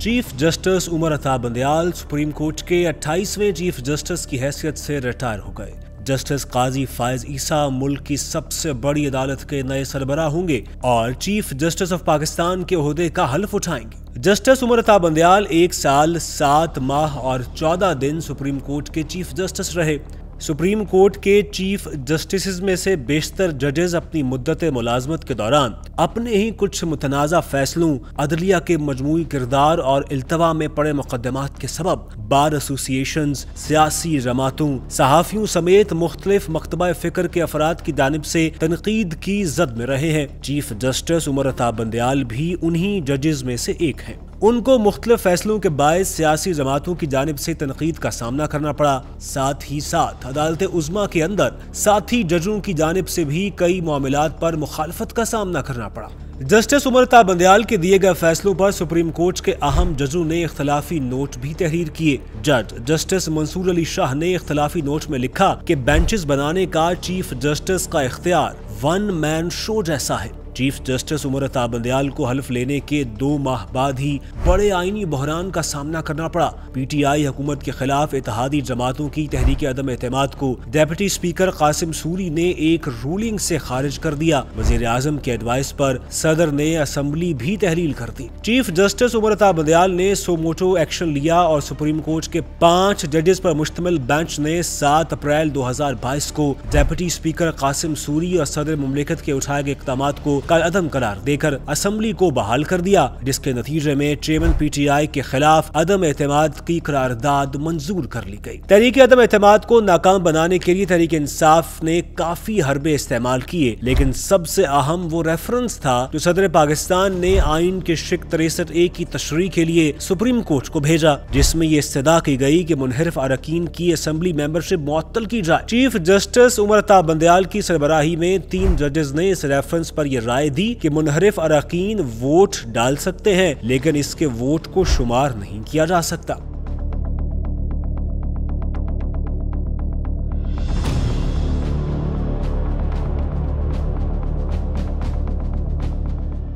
Chief justice Umar Ata Bandial supreme court के 28वें chief justice की हैसियत से रिटायर हो गए। जस्टिस काजी फायज ईसा मुल्क की सबसे बड़ी अदालत के नए सरबराह होंगे और चीफ जस्टिस ऑफ पाकिस्तान के ओहदे का हल्फ उठाएंगे। जस्टिस उमर अता बंदयाल 1 साल 7 माह और 14 दिन सुप्रीम कोर्ट के चीफ जस्टिस रहे। सुप्रीम कोर्ट के चीफ जस्टिस में से बेशतर जजेस अपनी मुद्दत मुलाजमत के दौरान अपने ही कुछ मुतनाज़ा फैसलों, अदलिया के मजमूई किरदार और इल्तवा में पड़े मुकदमात के सबब बार एसोसिएशंस, सियासी जमातों, सहाफ़ियों समेत मुख्तलिफ मकतबा फ़िक्र के अफराद की जानिब से तनकीद की जद में रहे हैं। चीफ जस्टिस उमर अता बंदयाल भी उन्हीं जजेस में से एक हैं। उनको मुख्तलिफ फैसलों के बायस सियासी जमातों की जानिब से तनकीद का सामना करना पड़ा। साथ ही साथ अदालत उज़्मा के अंदर साथी जजों की जानिब से भी कई मामलात पर मुखालफत का सामना करना पड़ा। जस्टिस उमर अता बंदयाल के दिए गए फैसलों पर सुप्रीम कोर्ट के अहम जजों ने इख्तलाफी नोट भी तहरीर किए। जज जस्टिस मंसूर अली शाह ने इख्तलाफी नोट में लिखा कि बेंचेस बनाने का चीफ जस्टिस का इख्तियार वन मैन शो जैसा है। चीफ जस्टिस उमर अता बंदयाल को हल्फ लेने के 2 माह बाद ही बड़े आईनी बहरान का सामना करना पड़ा। पीटीआई हुकूमत के खिलाफ इत्तेहादी जमातों की तहरीक अदम एतमाद को डिप्टी स्पीकर कासिम सूरी ने एक रूलिंग से खारिज कर दिया। वजीर आजम के एडवाइस पर सदर ने असम्बली भी तहलील कर दी। चीफ जस्टिस उमर अता बंदयाल ने सोमोटो एक्शन लिया और सुप्रीम कोर्ट के 5 जजेस पर मुश्तमिल बेंच ने 7 अप्रैल 2022 को डिप्टी स्पीकर कासिम सूरी और सदर मुमलिकत के उठाए गए इक़दाम को कल अदम करार देकर असम्बली को बहाल कर दिया, जिसके नतीजे में चेयरमैन पीटीआई के खिलाफ अदम एतमाद की करारदाद मंजूर कर ली गई। तहरीक अदम एतमाद को नाकाम बनाने के लिए तहरीक इंसाफ ने काफी हरबे इस्तेमाल किए, लेकिन सबसे अहम वो रेफरेंस था जो सदर पाकिस्तान ने आइन के शिक 63A की तशरीह के लिए सुप्रीम कोर्ट को भेजा, जिसमें ये इस्तदा की गई कि मुनहरिफ अरकान की असम्बली मेंबरशिप मुअत्तल की जाए। चीफ जस्टिस उमर अता बंदयाल की सरबराही में 3 जजेस ने इस रेफरेंस पर यह राय दी कि मुनहरिफ अरकान वोट डाल सकते हैं, लेकिन इसके वोट को शुमार नहीं किया जा सकता।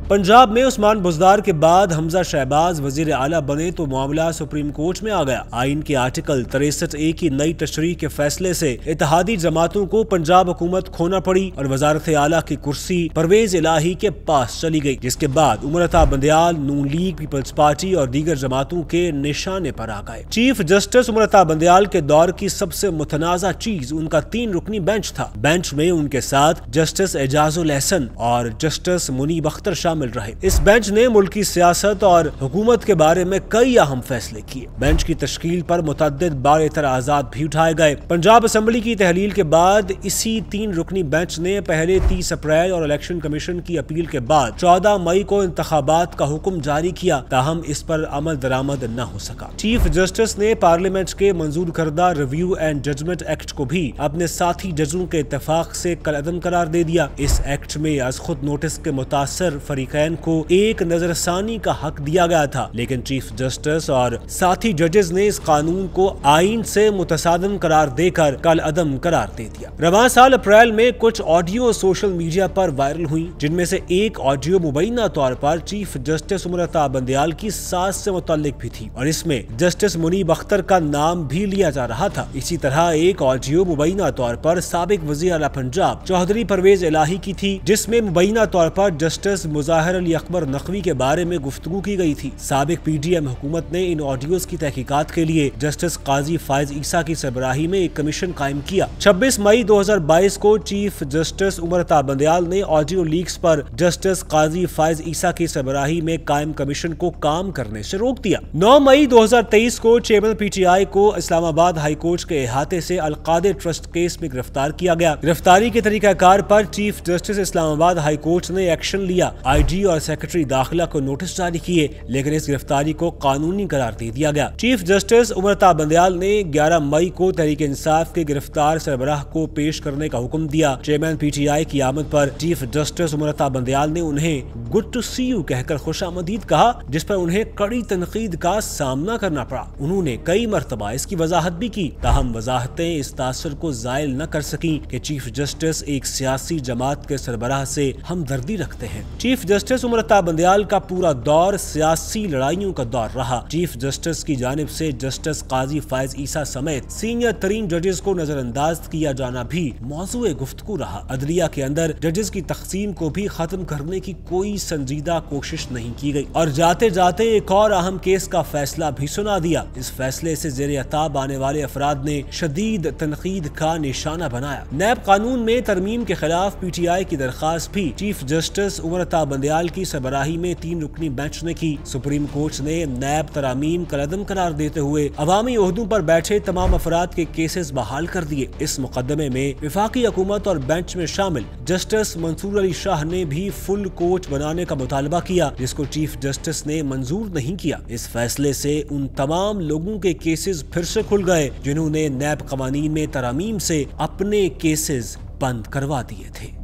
पंजाब में उस्मान बुज़दार के बाद हमजा शहबाज वजीर आला बने तो मामला सुप्रीम कोर्ट में आ गया। आइन के आर्टिकल 63A की नई तशरीह के फैसले से इत्तेहादी जमातों को पंजाब हुकूमत खोना पड़ी और वजारत आला की कुर्सी परवेज इलाही के पास चली गई, जिसके बाद उमर अता बंदयाल नून लीग, पीपल्स पार्टी और दीगर जमातों के निशाने पर आ गए। चीफ जस्टिस उमर अता बंदयाल के दौर की सबसे मुतनाज़ा चीज उनका 3 रुकनी बेंच था। बेंच में उनके साथ जस्टिस एजाजुल एहसन और जस्टिस मुनीब अख्तर शामिल रहे। इस बेंच ने मुल्की सियासत और हुकूमत के बारे में कई अहम फैसले किए। बेंच की तश्कील पर मुतअद्दिद बार एतराज़ात भी उठाए गए। पंजाब असम्बली की तहलील के बाद इसी 3 रुकनी बेंच ने पहले 30 अप्रैल और इलेक्शन कमीशन की अपील के बाद 14 मई को इंतखाबात का हुक्म जारी किया, ताहम इस पर अमल दरामद न हो सका। चीफ जस्टिस ने पार्लियामेंट के मंजूर करदा रिव्यू एंड जजमेंट एक्ट को भी अपने साथी जजों के इत्तेफाक से कल अदम करार दे दिया। इस एक्ट में अज खुद नोटिस के मुतासर फरीकैन को एक नजरसानी का हक दिया गया था, लेकिन चीफ जस्टिस और साथी जजेस ने इस कानून को आइन से मुतसादम करार देकर कल अदम करार दे दिया। रवां साल अप्रैल में कुछ ऑडियो सोशल मीडिया पर वायरल हुई, जिनमें से एक ऑडियो मुबैना तौर पर चीफ जस्टिस उमर अता बंदयाल की सास से मुतल्लिक भी थी और इसमें जस्टिस मुनीब अख्तर का नाम भी लिया जा रहा था। इसी तरह एक ऑडियो मुबैना तौर पर साबिक वज़ीर आला पंजाब चौधरी परवेज इलाही की थी, जिसमें मुबैना तौर पर जस्टिस मुज़ाहिर अली अकबर नकवी के बारे में गुफ्तगू की गई थी। साबिक पीडीएम हुकूमत ने इन ऑडियोज की तहकीकात के लिए जस्टिस काजी फायज ईसा की सरबराही में एक कमीशन कायम किया। 26 मई 2022 को चीफ जस्टिस उमर अता बंदयाल ने ऑडियो लीक्स पर जस्टिस काजी फायज ईसा की सरबराही में कायम कमीशन को काम करने से रोक दिया। 9 मई 2023 को चेयरमैन पीटीआई को इस्लामाबाद हाई कोर्ट के अहाते से अलकादे ट्रस्ट केस में गिरफ्तार किया गया। गिरफ्तारी के तरीकाकार पर chief justice Islamabad high court ने एक्शन लिया। आईजी और सेक्रेटरी दाखिला को नोटिस जारी किए, लेकिन इस गिरफ्तारी को कानूनी करार दे दिया गया। चीफ जस्टिस उमर अता बंदयाल ने 11 मई को तहरीक इंसाफ के गिरफ्तार सरबराह को पेश करने का हुक्म दिया। चेयरमैन पीटीआई की आमद पर चीफ जस्टिस उमर अता बंदयाल ने उन्हें गुड टू सी यू कहकर खुशामदीद कहा, जिस पर उन्हें कड़ी तनकीद का सामना करना पड़ा। उन्होंने कई मरतबा इसकी वजाहत भी की, ताहम वजाहतें इस तासर को जायल न कर सकी कि चीफ जस्टिस एक सियासी जमात के सरबराह से हमदर्दी रखते हैं। चीफ जस्टिस उमर अता बंदयाल का पूरा दौर सियासी लड़ाइयों का दौर रहा। चीफ जस्टिस की जानिब से जस्टिस काजी फायज ईसा समेत सीनियर तरीन जजेस को नजरअंदाज किया जाना भी मौजूए गुफ्तगू रहा। अदलिया के अंदर जजेस की तकसीम को भी खत्म करने की कोई संजीदा कोशिश नहीं की गई और जाते जाते एक और अहम केस का फैसला भी सुना दिया। इस फैसले से जेरे अताब आने वाले अफराद ने शदीद तनकीद का निशाना बनाया। नैब कानून में तरमीम के खिलाफ PTI की दरखास्त भी चीफ जस्टिस उमर अता बंदयाल की सरबराही में 3 रुकनी बेंच ने की। सुप्रीम कोर्ट ने नैब तरामीम कलअदम करार देते हुए अवामी ओहदों पर बैठे तमाम अफराद के केसेस बहाल कर दिए। इस मुकदमे में विफाकी हुकूमत और बेंच में शामिल जस्टिस मंसूर अली शाह ने भी फुल कोर्ट बनाने का मुतालबा किया, जिसको चीफ जस्टिस ने मंजूर नहीं किया। इस फैसले से उन तमाम लोगों के केसेस फिर से खुल गए जिन्होंने नैब कवानीन में तरामीम से अपने केसेस बंद करवा दिए थे।